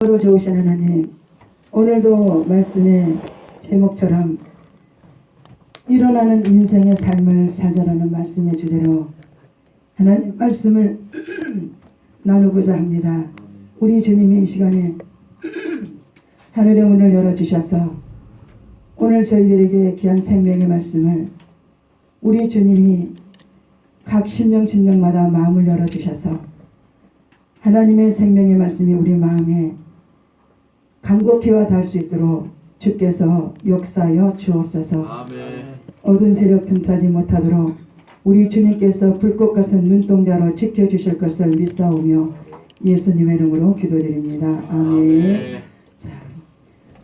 로 좋으신 하나님, 오늘도 말씀의 제목처럼 일어나는 인생의 삶을 살자라는 말씀의 주제로 하나님 말씀을 나누고자 합니다. 우리 주님이 이 시간에 하늘의 문을 열어주셔서 오늘 저희들에게 귀한 생명의 말씀을 우리 주님이 각 심령마다 마음을 열어주셔서 하나님의 생명의 말씀이 우리 마음에 간곡히와 닿을 수 있도록 주께서 역사하여 주옵소서. 아멘. 어두운 세력 틈타지 못하도록 우리 주님께서 불꽃 같은 눈동자로 지켜주실 것을 믿사오며 예수님의 이름으로 기도드립니다. 아멘. 자,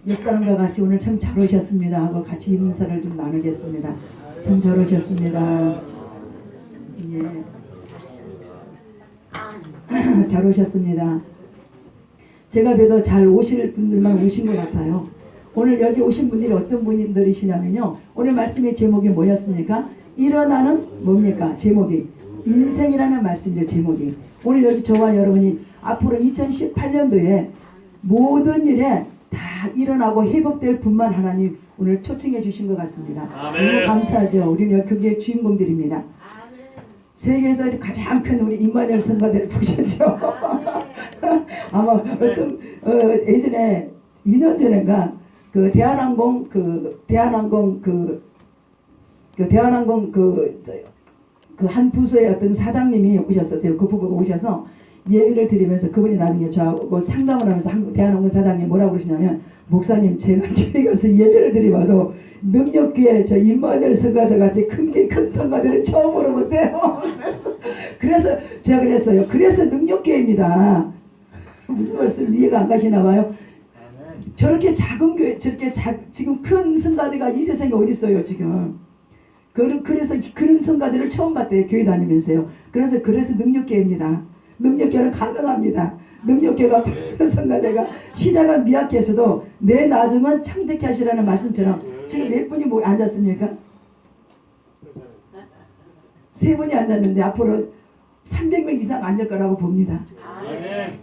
옆사람과 같이 오늘 참 잘 오셨습니다 하고 같이 인사를 좀 나누겠습니다. 참 잘 오셨습니다. 예. 잘 오셨습니다. 제가 봬도 잘 오실 분들만 오신 것 같아요. 오늘 여기 오신 분들이 어떤 분들이시냐면요, 오늘 말씀의 제목이 뭐였습니까? 일어나는 뭡니까? 제목이 인생이라는 말씀이죠. 제목이 오늘 여기 저와 여러분이 앞으로 2018년도에 모든 일에 다 일어나고 회복될 분만 하나님 오늘 초청해 주신 것 같습니다. 아멘. 너무 감사하죠. 우리는 그게 주인공들입니다. 세계에서 가장 큰 우리 임마누엘 성가대를 보셨죠? 아마 어떤 예전에 2년 전인가 그 대한항공 한 부서의 어떤 사장님이 오셨었어요. 그 부부가 오셔서 예배를 드리면서 그분이 나중에 저하고 상담을 하면서 대한항공 사장님 뭐라고 그러시냐면, 목사님 제가 교회 가서 예배를 드리봐도 능력교회 저 임마누엘 성가대 같이 큰 성가대는 처음으로 못해요. 그래서 제가 그랬어요. 그래서 능력교회입니다. 무슨 말씀 이해가 안 가시나 봐요. 저렇게 작은 교회, 지금 큰 성가대가 이 세상에 어디 있어요 지금. 그래서 그런 성가대를 처음 봤대요. 교회 다니면서요. 그래서 능력교회입니다. 능력교회는 가능합니다. 능력교회가 성가대가 시작은 미약해서도 내 나중은 창대케 하시라는 말씀처럼 지금 몇 분이 앉았습니까? 3분이 앉았는데 앞으로 300명 이상 앉을 거라고 봅니다.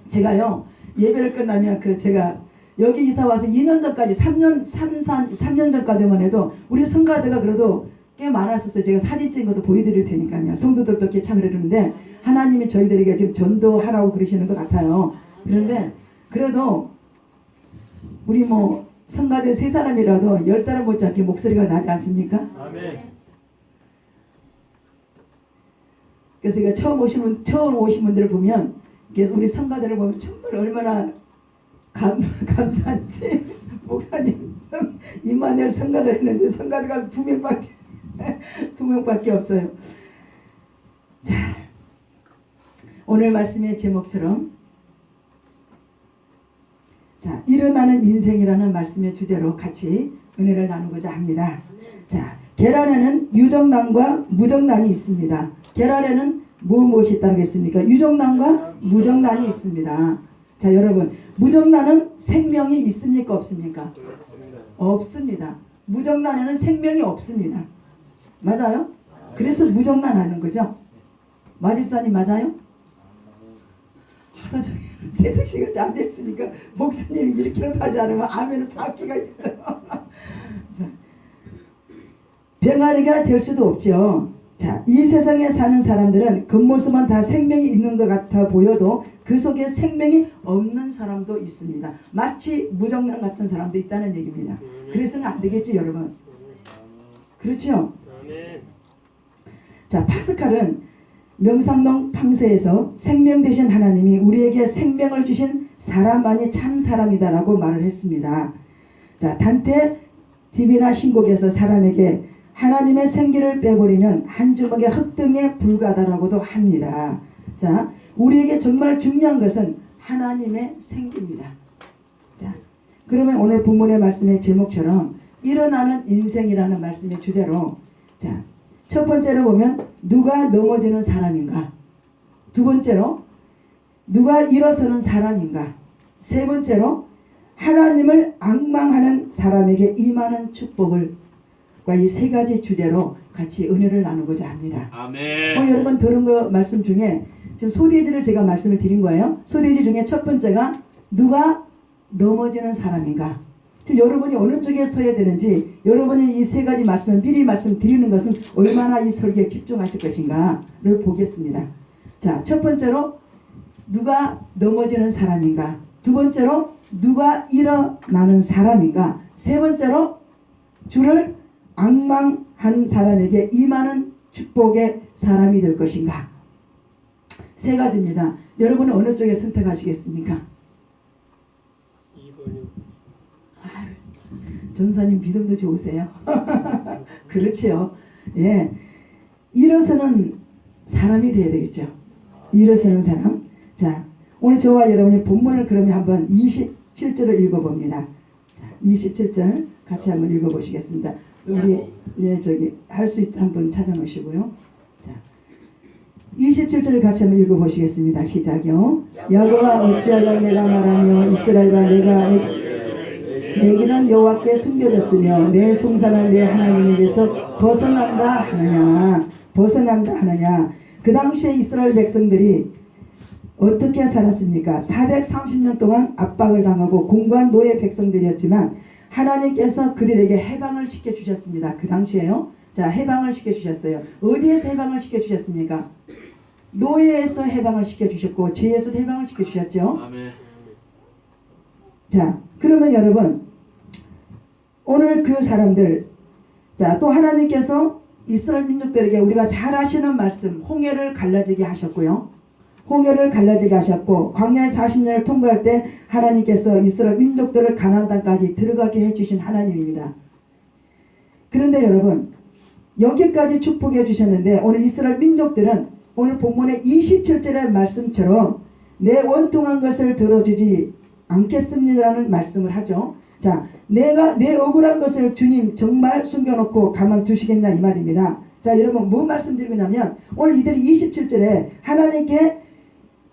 제가요 예배를 끝나면 제가 여기 이사 와서 2년 전까지 3년 전까지만 해도 우리 성가대가 그래도 꽤 많았었어요. 제가 사진 찍은 것도 보여드릴 테니까요. 성도들도 이렇게 참여를 했는데 하나님이 저희들에게 지금 전도하라고 그러시는 것 같아요. 그런데 그래도 우리 성가대 3사람이라도 10사람 못지않게 목소리가 나지 않습니까? 아멘. 그래서 처음 오신 분들을 보면, 그래서 우리 성가대를 보면 정말 얼마나 감사한지. 목사님 임마누엘 성가대 했는데 성가대가 2명밖에 없어요. 자, 오늘 말씀의 제목처럼 자, 일어나는 인생이라는 말씀의 주제로 같이 은혜를 나누고자 합니다. 자, 계란에는 유정란과 무정란이 있습니다. 계란에는 무엇이 있다고 했습니까? 유정란과 무정란이 있습니다. 자, 여러분, 무정란은 생명이 있습니까? 없습니까? 없습니다. 무정란에는 생명이 없습니다. 맞아요? 그래서 무정란 하는 거죠. 마집사님 맞아요? 하도 세석씨가 앉아있으니까 목사님이 이렇게라도 하지 않으면 아멘을 받기가 힘들어요. 병아리가 될 수도 없죠. 자, 이 세상에 사는 사람들은 겉모습은 다 생명이 있는 것 같아 보여도 그 속에 생명이 없는 사람도 있습니다. 마치 무정란 같은 사람도 있다는 얘기입니다. 그래서는 안 되겠죠, 여러분. 그렇죠? 자, 파스칼은 명상동 팡세에서 생명 되신 하나님이 우리에게 생명을 주신 사람만이 참 사람이다라고 말을 했습니다. 자, 단테 디비나 신곡에서 사람에게 하나님의 생기를 빼버리면 한 주먹의 흙 등에 불과하다라고도 합니다. 자, 우리에게 정말 중요한 것은 하나님의 생기입니다. 자, 그러면 오늘 본문의 말씀의 제목처럼 일어나는 인생이라는 말씀의 주제로, 자, 첫 번째로 보면 누가 넘어지는 사람인가, 두 번째로 누가 일어서는 사람인가, 세 번째로 하나님을 앙망하는 사람에게 임하는 축복을, 이 세 가지 주제로 같이 은혜를 나누고자 합니다. 아멘. 여러분 들은 거 말씀 중에 지금 소대지를 제가 말씀을 드린 거예요. 소대지 중에 첫 번째가 누가 넘어지는 사람인가? 지금 여러분이 어느 쪽에 서야 되는지, 여러분이 이 세 가지 말씀을 미리 말씀드리는 것은 얼마나 이 설교에 집중하실 것인가를 보겠습니다. 자, 첫 번째로 누가 넘어지는 사람인가? 두 번째로 누가 일어나는 사람인가? 세 번째로 주를 앙망한 사람에게 임하는 축복의 사람이 될 것인가? 세 가지입니다. 여러분은 어느 쪽에 선택하시겠습니까? 2번이요. 전사님 믿음도 좋으세요. 그렇죠. 예, 일어서는 사람이 되어야 되겠죠. 일어서는 사람. 자, 오늘 저와 여러분이 본문을 그러면 한번 27절을 읽어봅니다. 자, 27절 같이 한번 읽어보시겠습니다. 우리 저기 할 수 있다 한번 찾아놓으시고요. 자, 27절을 같이 한번 읽어보시겠습니다. 시작이요. 야곱아 어찌하여 내가 말하며 이스라엘아 내가 내게는 여호와께 숨겨졌으며 내 송사는 내 하나님에게서 벗어난다 하느냐. 그 당시에 이스라엘 백성들이 어떻게 살았습니까? 430년 동안 압박을 당하고 공고한 노예 백성들이었지만 하나님께서 그들에게 해방을 시켜주셨습니다. 그 당시에요. 자, 해방을 시켜주셨어요. 어디에서 해방을 시켜주셨습니까? 노예에서 해방을 시켜주셨고 죄에서도 해방을 시켜주셨죠. 아멘. 자, 그러면 여러분 오늘 그 사람들, 자, 또 하나님께서 이스라엘 민족들에게 우리가 잘 아시는 말씀 홍해를 갈라지게 하셨고요. 홍해를 갈라지게 하셨고 광야의 40년을 통과할 때 하나님께서 이스라엘 민족들을 가나안 땅까지 들어가게 해주신 하나님입니다. 그런데 여러분 여기까지 축복해 주셨는데 오늘 이스라엘 민족들은 오늘 본문의 27절의 말씀처럼 내 원통한 것을 들어주지 않겠습니다라는 말씀을 하죠. 자, 내가 내 억울한 것을 주님 정말 숨겨놓고 가만두시겠냐 이 말입니다. 자, 여러분 뭐 말씀드리고 나면 오늘 이들이 27절에 하나님께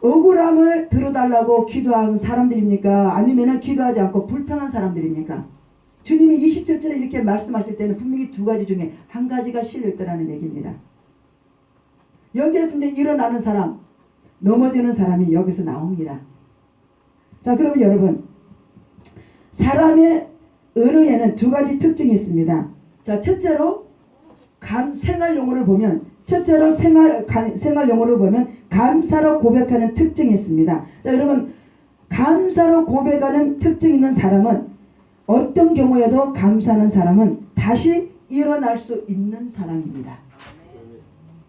억울함을 들어달라고 기도한 사람들입니까? 아니면 기도하지 않고 불평한 사람들입니까? 주님이 27절에 이렇게 말씀하실 때는 분명히 두 가지 중에 한 가지가 실려있다는 얘기입니다. 여기에서 이제 일어나는 사람, 넘어지는 사람이 여기서 나옵니다. 자, 그러면 여러분 사람의 언어에는 두 가지 특징이 있습니다. 자, 첫째로 생활 용어를 보면 생활 용어를 보면 감사로 고백하는 특징이 있습니다. 자, 여러분 감사로 고백하는 특징 있는 사람은 어떤 경우에도 감사하는 사람은 다시 일어날 수 있는 사람입니다.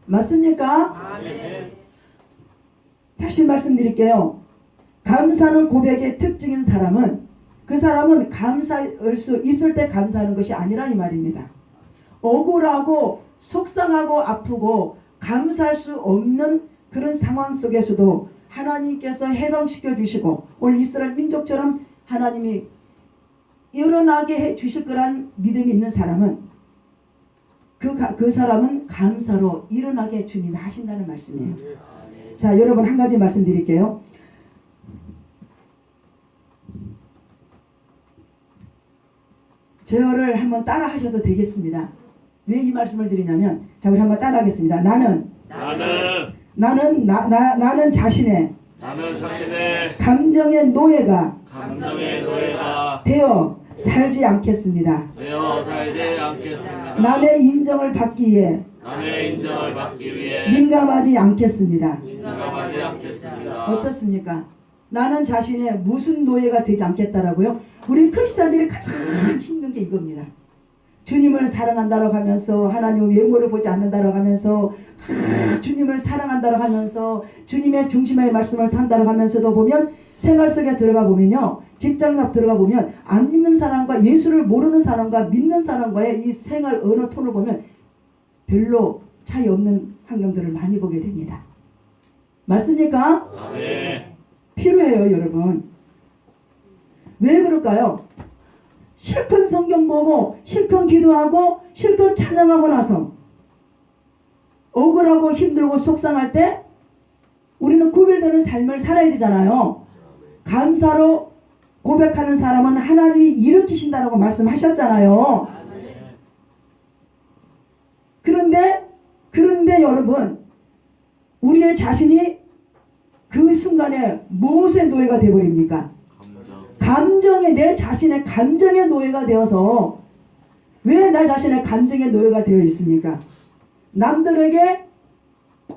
맞습니까? 아멘. 다시 말씀드릴게요. 감사하는 고백의 특징인 사람은 그 사람은 감사할 수 있을 때 감사하는 것이 아니라 이 말입니다. 억울하고 속상하고 아프고 감사할 수 없는 그런 상황 속에서도 하나님께서 해방시켜 주시고 오늘 이스라엘 민족처럼 하나님이 일어나게 해 주실 거란 믿음이 있는 사람은 그 사람은 감사로 일어나게 주님이 하신다는 말씀이에요. 자, 여러분 한 가지 말씀드릴게요. 저를 한번 따라 하셔도 되겠습니다. 왜 이 말씀을 드리냐면, 자, 우리 한번 따라 하겠습니다. 나는 자신의 감정의 노예가 되어 살지 않겠습니다. 남의 인정을 받기 위해 민감하지 않겠습니다. 어떻습니까? 나는 자신의 무슨 노예가 되지 않겠다라고요? 우리 크리스찬들이 가장 힘든 게 이겁니다. 주님을 사랑한다고 하면서 하나님 외모를 보지 않는다고 하면서 주님을 사랑한다고 하면서 주님의 중심의 말씀을 산다고 하면서도 보면 생활 속에 들어가 보면요, 직장 앞 들어가 보면 안 믿는 사람과 예수를 모르는 사람과 믿는 사람과의 이 생활 언어 톤을 보면 별로 차이 없는 환경들을 많이 보게 됩니다. 맞습니까? 네. 필요해요, 여러분. 왜 그럴까요? 실컷 성경 보고 실컷 기도하고 실컷 찬양하고 나서 억울하고 힘들고 속상할 때 우리는 구별되는 삶을 살아야 되잖아요. 감사로 고백하는 사람은 하나님이 일으키신다고 말씀하셨잖아요. 그런데 여러분, 우리의 자신이 그 순간에 무엇의 노예가 되어버립니까? 감정의 감정의 내 자신의 감정의 노예가 되어서 왜 나 자신의 감정의 노예가 되어 있습니까? 남들에게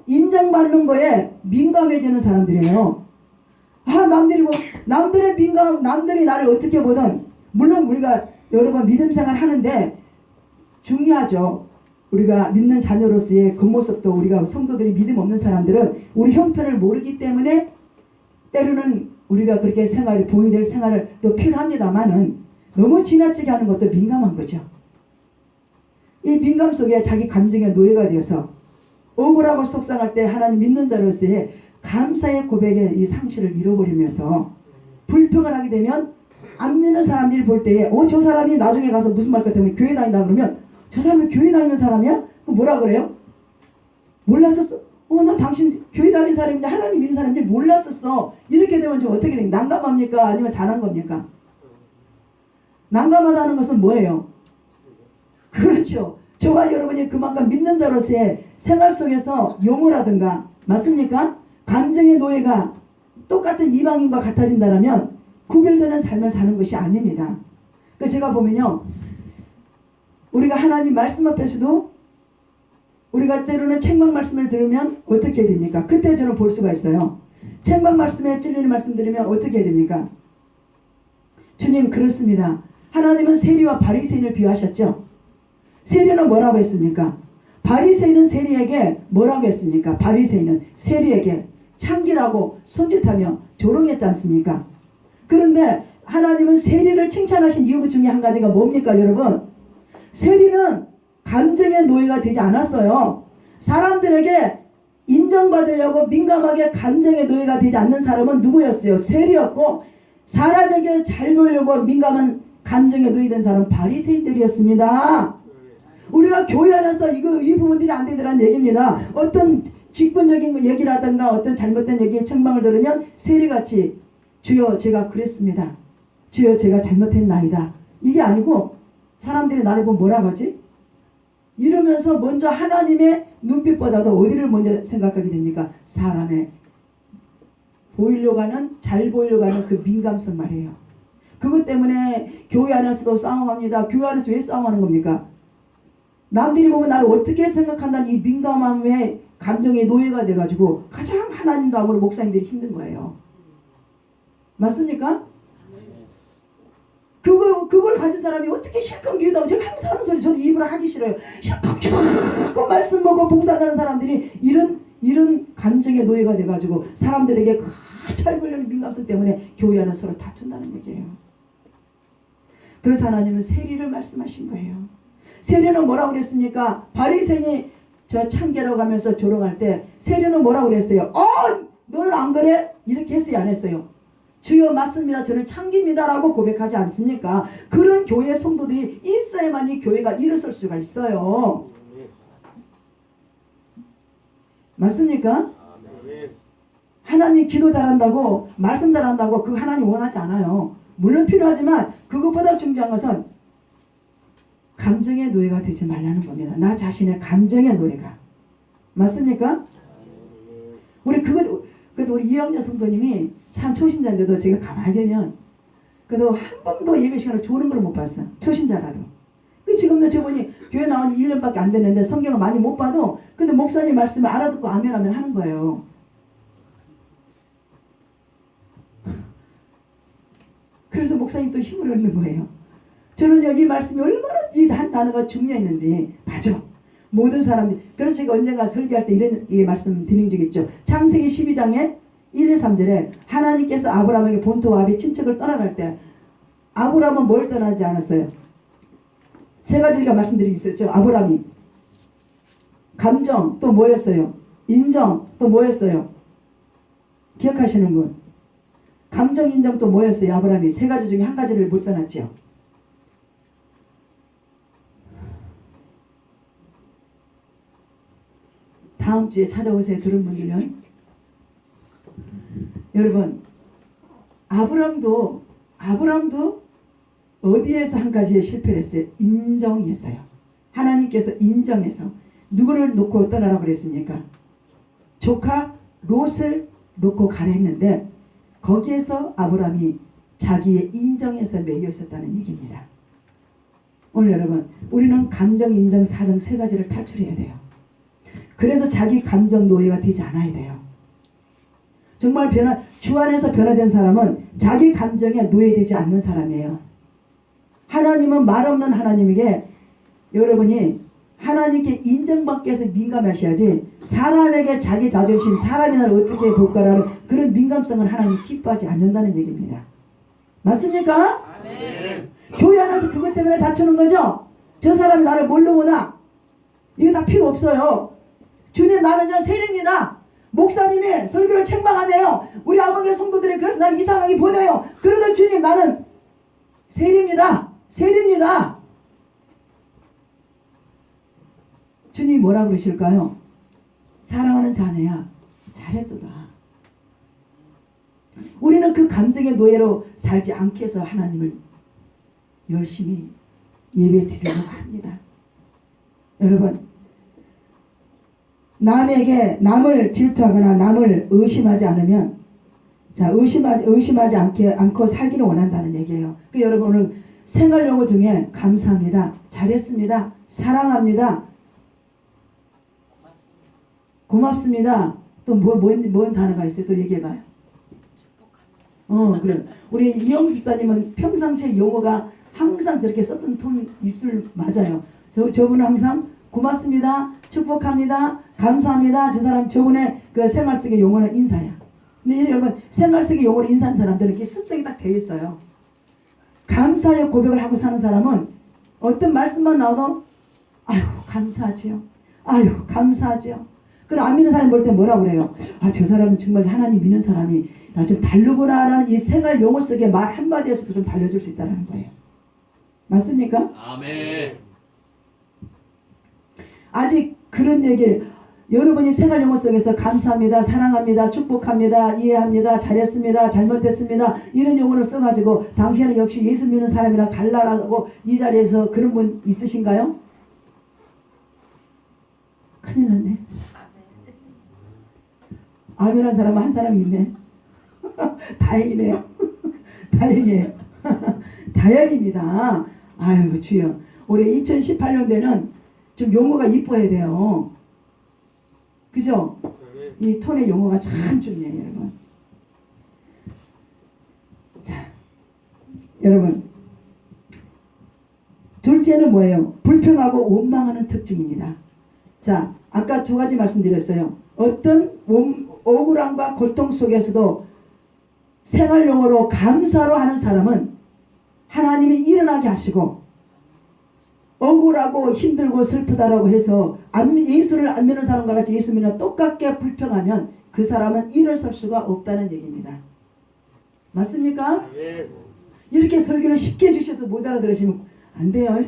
인정받는 거에 민감해지는 사람들이에요. 아, 남들의 민감, 남들이 나를 어떻게 보든, 물론 우리가 여러 번 믿음 생활 하는데 중요하죠. 우리가 믿는 자녀로서의 겉모습도 우리가 성도들이 믿음 없는 사람들은 우리 형편을 모르기 때문에 때로는 우리가 그렇게 생활이 보이될 생활을 또 필요합니다만은 너무 지나치게 하는 것도 민감한 거죠. 이 민감 속에 자기 감정의 노예가 되어서 억울하고 속상할 때 하나님 믿는 자로서의 감사의 고백의 이 상실을 잃어버리면서 불평을 하게 되면 안 믿는 사람들이 볼 때에 저 사람이 나중에 가서 무슨 말 같으면 교회 다닌다 그러면 저 사람이 교회 다니는 사람이야? 뭐라 그래요? 몰랐었어? 난 당신 교회 다니는 사람인데 하나님 믿는 사람인지 몰랐었어. 이렇게 되면 좀 어떻게 됩니까? 난감합니까? 아니면 잘한 겁니까? 난감하다는 것은 뭐예요? 그렇죠. 저와 여러분이 그만큼 믿는 자로서의 생활 속에서 용어라든가 맞습니까? 감정의 노예가 똑같은 이방인과 같아진다면 구별되는 삶을 사는 것이 아닙니다. 그러니까 제가 보면요. 우리가 하나님 말씀 앞에서도 우리가 때로는 책망 말씀을 들으면 어떻게 해야 됩니까? 그때 저는 볼 수가 있어요. 책망 말씀에 찔리는 말씀 들으면 어떻게 해야 됩니까? 주님 그렇습니다. 하나님은 세리와 바리새인을 비유하셨죠. 세리는 뭐라고 했습니까? 바리새인은 세리에게 뭐라고 했습니까? 바리새인은 세리에게 창기라고 손짓하며 조롱했지 않습니까? 그런데 하나님은 세리를 칭찬하신 이유 중에 한 가지가 뭡니까 여러분? 세리는 감정의 노예가 되지 않았어요. 사람들에게 인정받으려고 민감하게 감정의 노예가 되지 않는 사람은 누구였어요? 세리였고 사람에게 잘 보이려고 민감한 감정의 노예된 사람은 바리새인들이었습니다. 우리가 교회 안에서 이 부분들이 안 되더라는 얘기입니다. 어떤 직분적인 얘기라든가 어떤 잘못된 얘기에 책망을 들으면 세리같이 주여 제가 그랬습니다. 주여 제가 잘못했나이다. 이게 아니고 사람들이 나를 보면 뭐라고 하지? 이러면서 먼저 하나님의 눈빛보다도 어디를 먼저 생각하게 됩니까? 사람의 보이려고 하는 잘 보이려고 하는 그 민감성 말이에요. 그것 때문에 교회 안에서도 싸움합니다. 교회 안에서 왜 싸움하는 겁니까? 남들이 보면 나를 어떻게 생각한다는 이 민감함의 감정의 노예가 돼가지고 가장 하나님 다음으로 목사님들이 힘든 거예요. 맞습니까? 그걸 가진 사람이 어떻게 실컷 기도하고 제가 항상 하는 소리 저도 입으로 하기 싫어요. 실컷 말씀 먹고 봉사하는 사람들이 이런 감정의 노예가 돼가지고 사람들에게 잘 보이려는 민감성 때문에 교회 안에 서로 다툰다는 얘기예요. 그래서 하나님은 세리를 말씀하신 거예요. 세리는 뭐라고 그랬습니까? 바리새인이 저 창기라고 하면서 조롱할 때 세리는 뭐라고 그랬어요? 너는 안 그래? 이렇게 했어요? 안 했어요? 주여 맞습니다. 저는 창기입니다. 라고 고백하지 않습니까? 그런 교회 성도들이 있어야만 이 교회가 일어설 수가 있어요. 맞습니까? 하나님 기도 잘한다고 말씀 잘한다고 그거 하나님 원하지 않아요. 물론 필요하지만 그것보다 중요한 것은 감정의 노예가 되지 말라는 겁니다. 나 자신의 감정의 노예가. 맞습니까? 그래도 우리 이영녀 성도님이 참 초신자인데도 제가 가만히 보면 그래도 한 번도 예배 시간에 조는 걸 못 봤어. 초신자라도. 지금도 저분이 교회 나온 지 1년밖에 안 됐는데 성경을 많이 못 봐도 근데 목사님 말씀을 알아듣고 아멘 하는 거예요. 그래서 목사님 또 힘을 얻는 거예요. 저는요 이 말씀이 얼마나 이 한 단어가 중요했는지 맞아. 모든 사람들이 그래서 제가 언젠가 설교할 때 이런 말씀 드린 적 있죠. 창세기 12장에 1, 2, 3절에 하나님께서 아브라함에게 본토와 아비 친척을 떠나갈 때 아브라함은 뭘 떠나지 않았어요? 세 가지가 말씀드리고 있었죠. 아브라함이 감정 또 뭐였어요? 인정 또 뭐였어요? 기억하시는 분? 감정 인정 또 뭐였어요? 아브라함이 세 가지 중에 한 가지를 못 떠났죠. 다음 주에 찾아오세요. 들은 분들은 여러분 아브라함도 어디에서 한 가지에 실패를 했어요? 인정했어요. 하나님께서 인정해서 누구를 놓고 떠나라고 그랬습니까? 조카 롯을 놓고 가라 했는데 거기에서 아브라함이 자기의 인정에서 매여 있었다는 얘기입니다. 오늘 여러분, 우리는 감정, 인정, 사정 세 가지를 탈출해야 돼요. 그래서 자기 감정 노예가 되지 않아야 돼요. 정말 주 안에서 변화된 사람은 자기 감정에 노예되지 않는 사람이에요. 하나님은 말 없는 하나님에게 여러분이 하나님께 인정받기 위해서 민감하셔야지 사람에게 자기 자존심, 사람이 나를 어떻게 볼까라는 그런 민감성을 하나님 기뻐하지 않는다는 얘기입니다. 맞습니까? 네. 교회 안에서 그것 때문에 다투는 거죠? 저 사람이 나를 뭘로 보나? 이거 다 필요 없어요. 주님, 나는요 세리입니다. 목사님이 설교를 책망하네요. 우리 아버지 성도들이 그래서 나를 이상하게 보내요. 그러던 주님, 나는 세리입니다. 세리입니다. 주님 뭐라 그러실까요? 사랑하는 자네야, 잘했도다. 우리는 그 감정의 노예로 살지 않게 해서 하나님을 열심히 예배 드리려고 합니다. 여러분, 남을 질투하거나 남을 의심하지 않으면, 자, 의심하지 않고 살기를 원한다는 얘기예요. 그 여러분, 오늘 생활 용어 중에 감사합니다, 잘했습니다, 사랑합니다, 고맙습니다, 또 뭔 단어가 있어요? 또 얘기해봐요. 그래. 우리 이영수 집사님은 평상시에 용어가 항상 저렇게 썼던 톤 입술 맞아요. 저분은 항상 고맙습니다, 축복합니다, 감사합니다. 저 사람 저분의 그 생활 속의 용어는 인사야. 근데 여러분, 생활 속의 용어로 인사하는 사람들은 이렇게 습성이 딱 되어 있어요. 감사의 고백을 하고 사는 사람은 어떤 말씀만 나와도 아유 감사하지요, 아유 감사하지요. 그럼 안 믿는 사람 볼 때 뭐라고 그래요? 아, 저 사람은 정말 하나님 믿는 사람이 나 좀 다르구나라는 이 생활 용어 속의 말 한마디에서도 좀 달려줄 수 있다는 거예요. 맞습니까? 아멘. 아직 그런 얘기를 여러분이 생활 용어 속에서 감사합니다, 사랑합니다, 축복합니다, 이해합니다, 잘했습니다, 잘못했습니다 이런 용어를 써가지고 당신은 역시 예수 믿는 사람이라 달라라고 이 자리에서 그런 분 있으신가요? 큰일 났네. 아멘한 사람은 한 사람이 있네. 다행이네요. 다행이에요. 다행입니다. 아유 주여, 올해 2018년도에는 좀 용어가 이뻐야 돼요. 그죠? 이 톤의 용어가 참 중요해요, 여러분. 자, 여러분, 둘째는 뭐예요? 불평하고 원망하는 특징입니다. 자, 아까 두 가지 말씀드렸어요. 어떤 억울함과 고통 속에서도 생활 용어로 감사로 하는 사람은 하나님이 일어나게 하시고, 억울하고 힘들고 슬프다라고 해서 예수를 안 믿는 사람과 같이 예수 믿는 똑같게 불평하면 그 사람은 일어설 수가 없다는 얘기입니다. 맞습니까? 이렇게 설교를 쉽게 해주셔도 못 알아들으시면 안 돼요.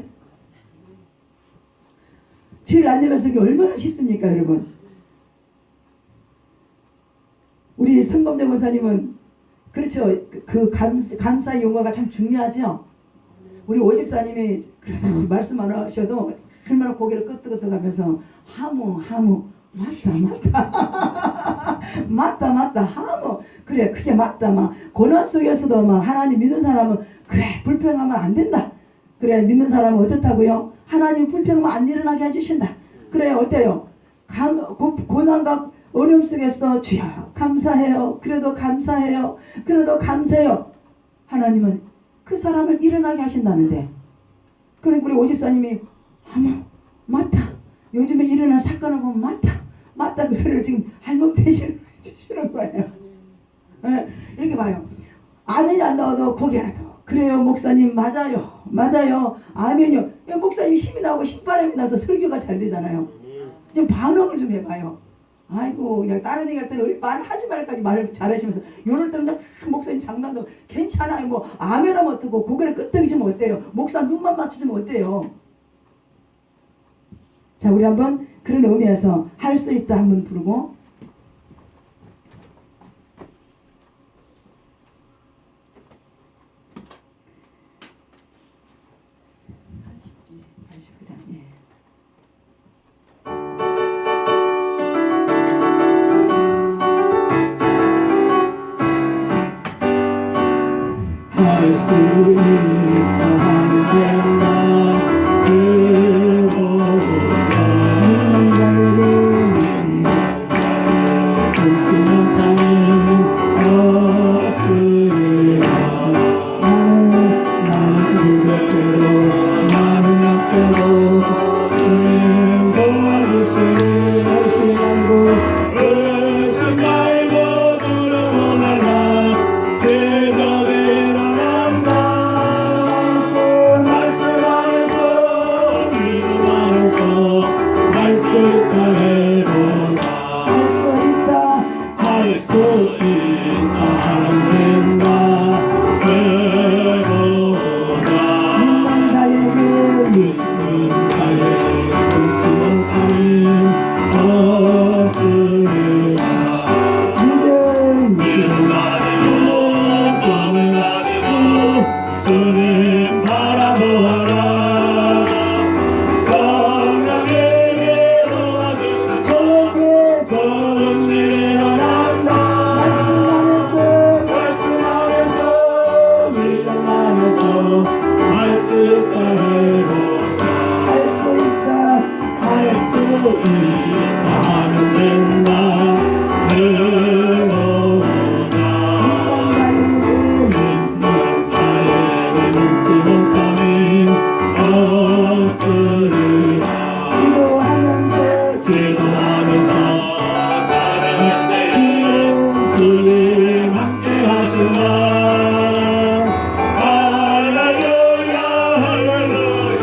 주일 안 되면 설교 얼마나 쉽습니까, 여러분? 우리 성검정 목사님은 그렇죠. 그 감사의 용어가 참 중요하죠. 우리 오집사님이 그래서 말씀 안 하셔도 얼마나 고개를 끄덕끄덕하면서 하모 맞다 하모 그래 그게 맞다 막 고난 속에서도 막 하나님 믿는 사람은 그래 불평하면 안 된다. 그래 믿는 사람은 어떻다고요? 하나님 불평하면 안 일어나게 해주신다. 그래 어때요? 고난과 어려움 속에서 주여 감사해요. 그래도 감사해요. 하나님은 그 사람을 일어나게 하신다는데, 그러니까 우리 오집사님이 맞다. 요즘에 일어난 사건을 보면 맞다 그 소리를 지금 할멈 대신해 주시는 거예요. 네, 이렇게 봐요. 아멘이 안 나와도 고개라도 그래요 목사님 맞아요 아멘이요. 목사님 힘이 나고 신바람이 나서 설교가 잘 되잖아요. 좀 반응을 좀 해봐요. 아이고 그냥 다른 얘기할 때는 말하지 말까지 말을 잘하시면서 요럴 때는 목사님 장난도 괜찮아요 뭐 아멘하면 어떡고 고개를 끄덕이주면 어때요? 목사 눈만 맞추면 어때요? 자 우리 한번 그런 의미에서 할 수 있다 한번 부르고 있다 하면 된다 그보다 믿는 자에게 끊지 못하는 없으리라 나는 그대로 나는 약대로 주님 도와주시니 의심 말고 두려워 말라 대적에 일어난다 말씀 안에서 믿음 안에서 할 수 있다 해보자 할 수 있다 할 수 있다 하면 된다 해보자 믿는 자에게 믿는 자에게 끊지 못하는 없으리라 믿음 믿음 아니고 꿈은 아니고 주님 바라보아라 성령에게 도와주신 좋은 일이 일어난다 말씀 안에서 믿음 안에서 할 수 있다 해보자 할 수 있다 할 수 있다 하면 된다 해보자 믿는 자에게 믿지 못함이 없으리라 기도하면서 찬양할 때 주님 함께 하신다 할렐루야 할렐루야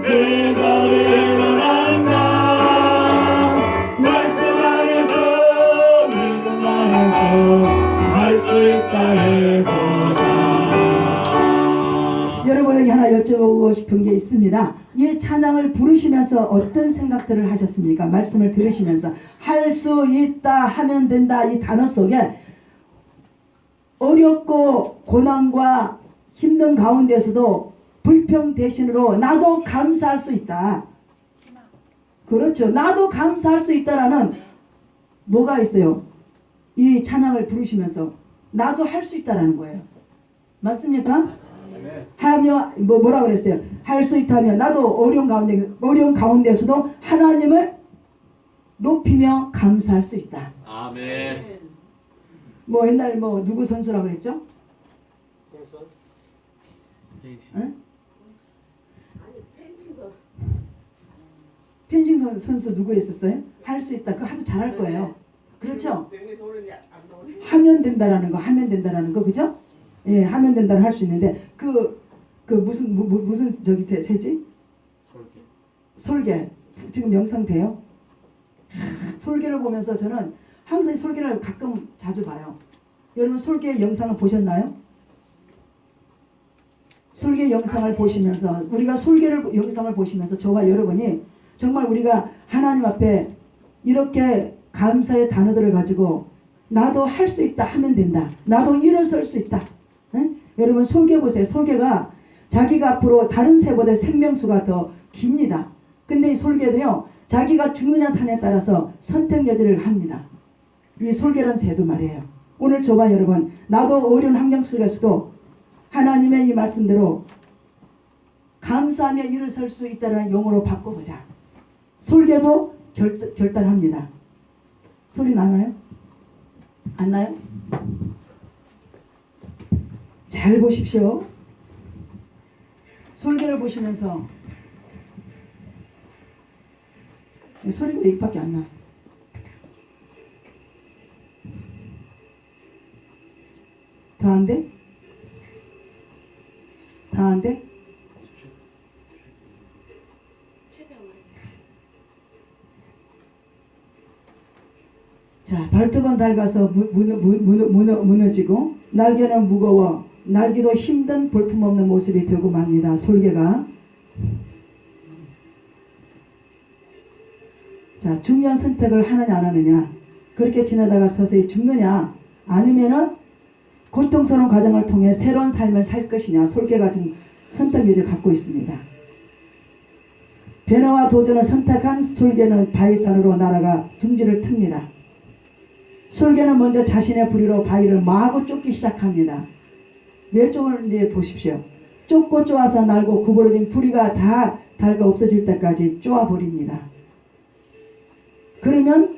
대적이 일어난다 말씀 안에서 믿음 안에서 할 수 있다 해보자 여러분에게 하나 여쭤보고 싶은 게 있습니다. 이 찬양을 부르시면서 어떤 생각들을 하셨습니까? 말씀을 들으시면서 할 수 있다 하면 된다 이 단어 속에 어렵고 고난과 힘든 가운데서도 불평 대신으로 나도 감사할 수 있다. 그렇죠. 나도 감사할 수 있다라는 뭐가 있어요? 이 찬양을 부르시면서 나도 할 수 있다라는 거예요. 맞습니까? 하며 뭐라 그랬어요? 할 수 있다면 나도 어려운 가운데서도 하나님을 높이며 감사할 수 있다. 아멘. 뭐 옛날 뭐 누구 선수라 그랬죠? 응? 펜싱 선수 누구 했었어요? 할 수 있다. 그거 하도 잘할 거예요. 그렇죠? 하면 된다라는 거, 그죠? 예, 하면 된다를 할 수 있는데 무슨 저기 새지? 솔개. 지금 영상 돼요? 솔개를 보면서 저는 항상 솔개를 가끔 자주 봐요. 여러분 솔개 영상을 보셨나요? 솔개 영상을 보시면서 우리가 솔개를 영상을 보시면서 저와 여러분이 정말 우리가 하나님 앞에 이렇게 감사의 단어들을 가지고 나도 할 수 있다 하면 된다. 나도 일어설 수 있다. 응? 여러분 솔개 보세요. 솔개가 자기가 앞으로 다른 새보다 생명수가 더 깁니다. 근데 이 솔개도요. 자기가 죽느냐 사냐에 따라서 선택 여지를 합니다. 이 솔개라는 새도 말이에요. 오늘 저와 여러분 나도 어려운 환경 속에서도 하나님의 이 말씀대로 감사하며 일어설 수 있다는 용어로 바꿔보자. 솔개도 결단합니다. 소리 나나요? 안 나요? 잘 보십시오. 솔개를 보시면서 소리가 여기밖에 안 나. 더 안 돼? 더 안 돼? 자, 발톱은 닳아서 무너지고 날개는 무거워 날기도 힘든 볼품없는 모습이 되고 맙니다. 솔개가. 자, 중요한 선택을 하느냐 안 하느냐, 그렇게 지나다가 서서히 죽느냐 아니면은 고통스러운 과정을 통해 새로운 삶을 살 것이냐, 솔개가 지금 선택 여지를 갖고 있습니다. 변화와 도전을 선택한 솔개는 바위산으로 날아가 둥지를 틉니다. 솔개는 먼저 자신의 부리로 바위를 마구 쫓기 시작합니다. 왜 쪼는지 보십시오. 쫓고 쪼아서 날고 구부러진 부리가 다 닳아 없어질 때까지 쪼아버립니다. 그러면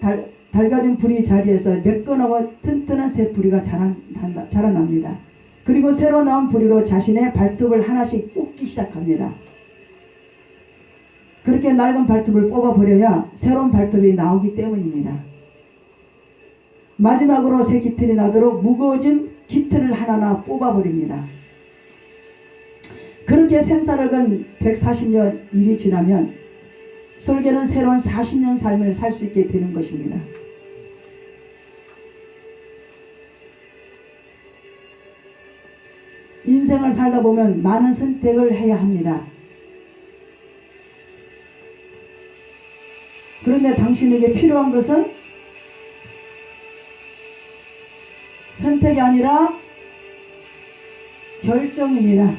닳아진 부리 자리에서 매끈하고 튼튼한 새 부리가 자라납니다. 그리고 새로 나온 부리로 자신의 발톱을 하나씩 뽑기 시작합니다. 그렇게 낡은 발톱을 뽑아버려야 새로운 발톱이 나오기 때문입니다. 마지막으로 새 깃털이 나도록 무거워진 깃털을 하나하나 뽑아버립니다. 그렇게 생사를 건 140년 일이 지나면 솔개는 새로운 40년 삶을 살 수 있게 되는 것입니다. 인생을 살다 보면 많은 선택을 해야 합니다. 그런데 당신에게 필요한 것은 선택이 아니라 결정입니다.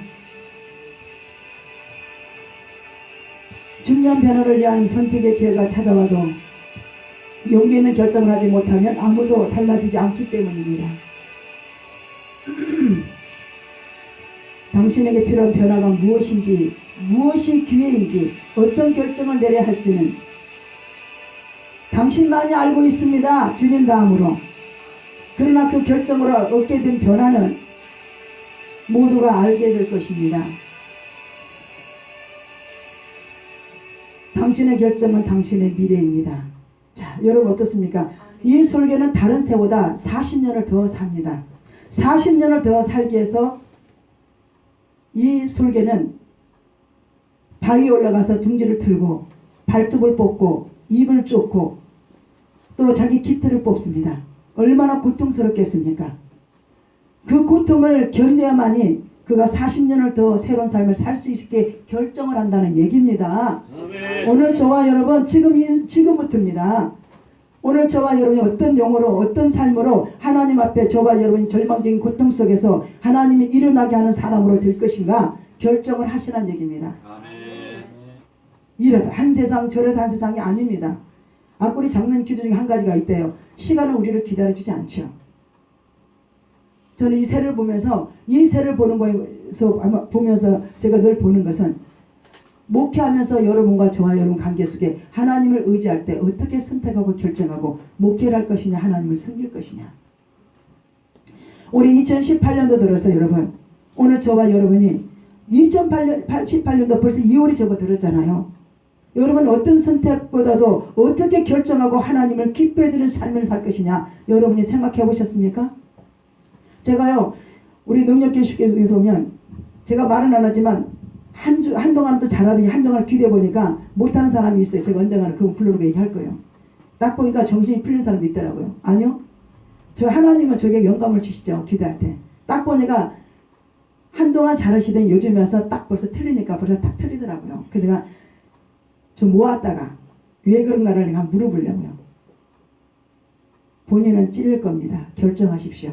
중요한 변화를 위한 선택의 기회가 찾아와도 용기 있는 결정을 하지 못하면 아무도 달라지지 않기 때문입니다. 당신에게 필요한 변화가 무엇인지, 무엇이 기회인지, 어떤 결정을 내려야 할지는 당신만이 알고 있습니다. 주님 다음으로. 그러나 그 결정으로 얻게 된 변화는 모두가 알게 될 것입니다. 당신의 결정은 당신의 미래입니다. 자, 여러분 어떻습니까? 이 솔개는 다른 새보다 40년을 더 삽니다. 40년을 더 살기 위해서 이 솔개는 바위에 올라가서 둥지를 틀고 발톱을 뽑고 입을 쫓고 또 자기 깃털을 뽑습니다. 얼마나 고통스럽겠습니까? 그 고통을 견뎌야만이 그가 40년을 더 새로운 삶을 살 수 있게 결정을 한다는 얘기입니다. 아멘. 오늘 저와 여러분 지금부터입니다. 오늘 저와 여러분이 어떤 용어로 어떤 삶으로 하나님 앞에 저와 여러분이 절망적인 고통 속에서 하나님이 일어나게 하는 사람으로 될 것인가 결정을 하시라는 얘기입니다. 아멘. 이래도 한 세상 저래도 한 세상이 아닙니다. 앞구리 잡는 기준 중에 한 가지가 있대요. 시간은 우리를 기다려주지 않죠. 저는 이 새를 보면서 이 새를 보는 거에서 아마 보면서 제가 늘 보는 것은 목회하면서 여러분과 저와 여러분 관계 속에 하나님을 의지할 때 어떻게 선택하고 결정하고 목회를 할 것이냐 하나님을 섬길 것이냐. 우리 2018년도 들어서 여러분 오늘 저와 여러분이 2018년도 벌써 2월이 접어들었잖아요. 여러분 어떤 선택보다도 어떻게 결정하고 하나님을 기뻐해드리는 삶을 살 것이냐 여러분이 생각해 보셨습니까? 제가요 우리 능력교육에서 오면 제가 말은 안 하지만 한동안 또 잘하더니 한동안 기대해 보니까 못하는 사람이 있어요. 제가 언젠가는 그거 부르고 얘기할 거예요. 딱 보니까 정신이 풀린 사람도 있더라고요. 아니요. 저 하나님은 저에게 영감을 주시죠. 기도할 때. 딱 보니까 한동안 잘하시더니 요즘에 와서 딱 벌써 틀리니까 벌써 딱 틀리더라고요. 그래서 내가 좀 모았다가 왜 그런가를 내가 물어보려고요. 본인은 찔릴 겁니다. 결정하십시오.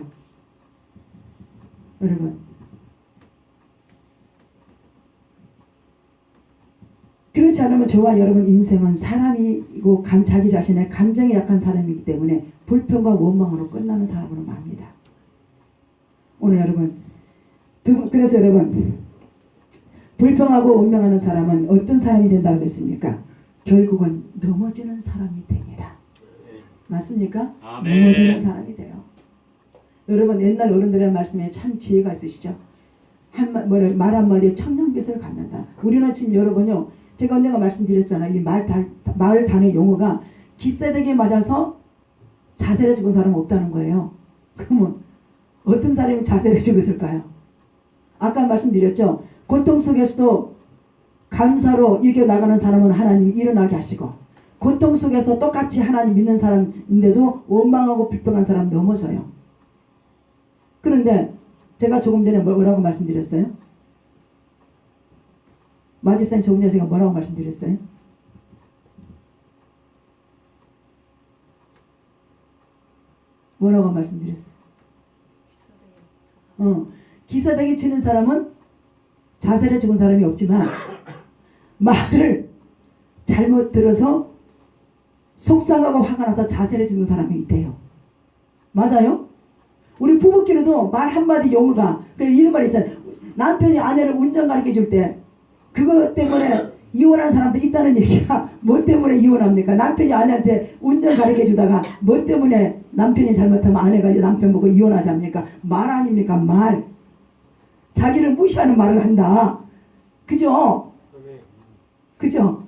여러분 그렇지 않으면 저와 여러분 인생은 사람이고 자기 자신의 감정이 약한 사람이기 때문에 불평과 원망으로 끝나는 사람으로 맙니다. 오늘 여러분 그래서 여러분 불평하고 원망하는 사람은 어떤 사람이 된다고 했습니까? 결국은 넘어지는 사람이 됩니다. 맞습니까? 아멘. 넘어지는 사람이 돼요. 여러분 옛날 어른들의 말씀에 참 지혜가 있으시죠? 말 한마디에 천년빛을 갖는다. 우리는 지금 여러분요 제가 언젠가 말씀드렸잖아요. 이 말 단의 용어가 기세대기에 맞아서 자살해 죽은 사람은 없다는 거예요. 그러면 어떤 사람이 자살해 죽었을까요? 아까 말씀드렸죠. 고통 속에서도 감사로 이겨나가는 사람은 하나님이 일어나게 하시고 고통 속에서 똑같이 하나님 믿는 사람인데도 원망하고 불평한 사람 넘어서요. 그런데 제가 조금 전에 뭐라고 말씀드렸어요? 마집사님 조금 전에 제가 뭐라고 말씀드렸어요? 뭐라고 말씀드렸어요? 기사대기 치는 사람은 자살해 죽은 사람이 없지만 말을 잘못 들어서 속상하고 화가 나서 자살해 죽는 사람이 있대요. 맞아요? 우리 부부끼리도 말 한마디 용어가 이런 말 있잖아요. 남편이 아내를 운전 가르쳐 줄 때 그것 때문에 이혼한 사람도 있다는 얘기가 뭐 때문에 이혼합니까? 남편이 아내한테 운전 가르쳐 주다가 뭐 때문에 남편이 잘못하면 아내가 남편 보고 이혼하자합니까? 말 아닙니까? 말. 자기를 무시하는 말을 한다. 그죠? 그죠?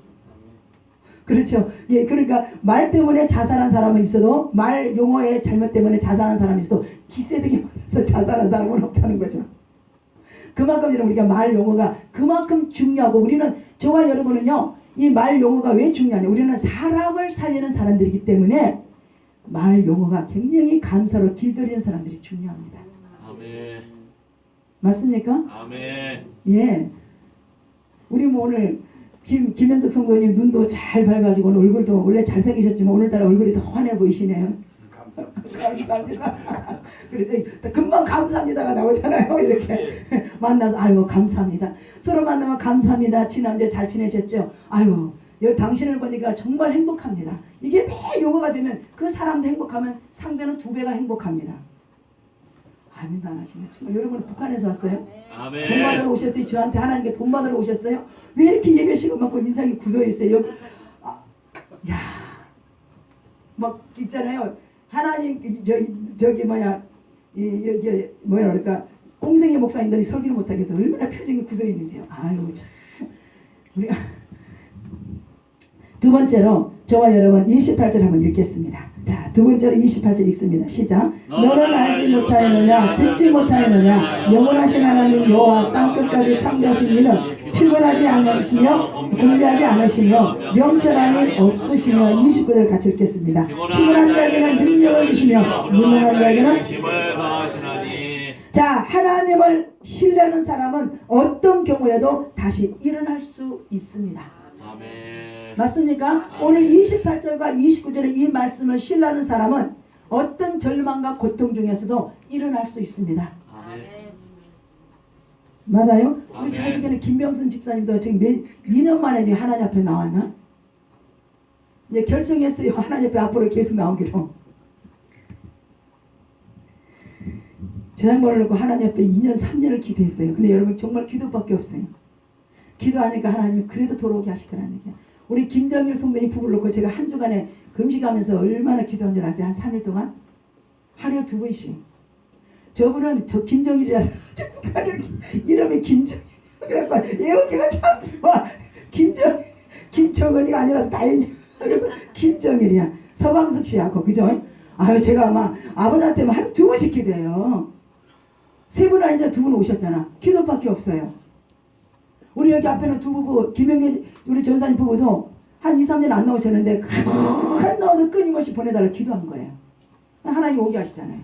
그렇죠. 예, 그러니까 말 때문에 자살한 사람은 있어도 말 용어의 잘못 때문에 자살한 사람이 있어도 기세되게 맞아서 자살한 사람은 없다는 거죠. 그만큼 우리가 말 용어가 그만큼 중요하고 우리는 저와 여러분은요 이 말 용어가 왜 중요하냐 우리는 사람을 살리는 사람들이기 때문에 말 용어가 굉장히 감사로 길들이는 사람들이 중요합니다. 아멘. 맞습니까? 아멘. 예. 우리 뭐 오늘 김현석 성도님 눈도 잘 밝아지고 오늘 얼굴도 원래 잘생기셨지만 오늘따라 얼굴이 더 환해 보이시네요. 감사합니다. 그래도 금방 감사합니다가 나오잖아요. 이렇게 만나서 아유 감사합니다. 서로 만나면 감사합니다. 지난주에 잘 지내셨죠? 아유 당신을 보니까 정말 행복합니다. 이게 매일 용어가 되면 그 사람도 행복하면 상대는 두 배가 행복합니다. 아멘도 안 하시네. 정말 여러분 북한에서 왔어요? 아멘. 돈 받으러 오셨어요? 저한테 하나님께 돈 받으러 오셨어요? 왜 이렇게 예배 시간 많고 인상이 굳어있어요? 여기 막 있잖아요. 하나님 저기 뭐야 여기 뭐라 그럴까 꽁생이 목사님들이 설교를 못하게 해서 얼마나 표정이 굳어있는지요. 아유 참 우리가 두 번째로 저와 여러분 28절 한번 읽겠습니다. 자, 두 번째로 28절 읽습니다. 시작. 너는 알지 못하였느냐 듣지 못하였느냐 영원하신 하나님 여호와 땅끝까지 창조하신 이는 피곤하지 않으시며 공개하지 않으시며 명철함이 없으시며 29절 같이 읽겠습니다. 피곤한 자에게는 능력을 주시며 무능한 자에게는 힘을 더하시나니. 자, 하나님을 신뢰하는 사람은 어떤 경우에도 다시 일어날 수 있습니다. 아멘. 맞습니까? 오늘 28절과 29절의 이 말씀을 신뢰하는 사람은 어떤 절망과 고통 중에서도 일어날 수 있습니다. 아멘. 맞아요? 우리 아멘. 자기에게는 김병선 집사님도 지금 2년 만에 지금 하나님 앞에 나왔나? 이제 결정했어요. 하나님 앞에 앞으로 계속 나오기로. 저 양반을 놓고 하나님 앞에 2년 3년을 기도했어요. 근데 여러분 정말 기도밖에 없어요. 기도하니까 하나님이 그래도 돌아오게 하시더라는 얘기야. 우리 김정일 성도님 부부를 놓고 제가 한 주간에 금식하면서 얼마나 기도한 줄 아세요? 한 3일 동안? 하루에 2번씩. 저분은 저 김정일이라서 이름이 김정일. 그래갖고 예언기가 참 좋아. 김정은이가 아니라서 다행이야. 그래서 김정일이야. 서광석 씨하고 그죠? 아유 제가 아마 아버지한테만 하루 2번씩 기도해요. 3분 이제 2분 오셨잖아. 기도밖에 없어요. 우리 여기 앞에는 두 부부 김영애 우리 전사님 부부도 한 2, 3년 안 나오셨는데 한 나와도 끊임없이 보내달라고 기도한 거예요. 하나님 오게 하시잖아요.